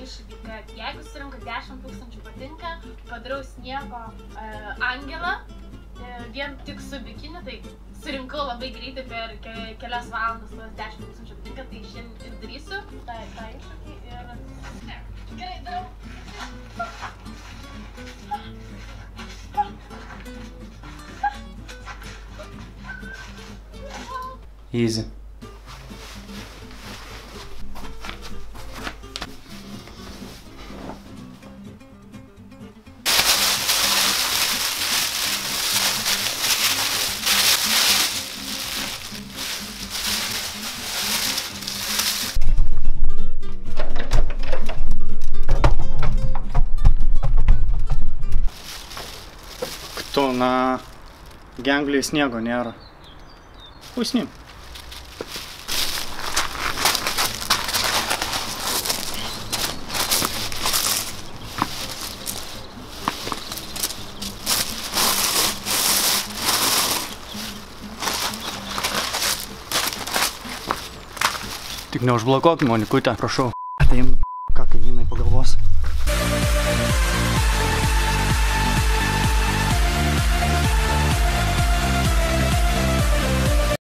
iššūkį, kad jeigu surinko 10 000 patinka, padarau sniego angelą, vien tik su bikiniu, tai surinkau labai greitai per kelias valandas tuos 10 000 patinka, tai šiandien ir darysiu tą iššūkį ir... Gerai, darau. Easy. Кто на Англии снегу нера? Пусть с ним. Tik neužblokuok, Monikutė, prašau. Tai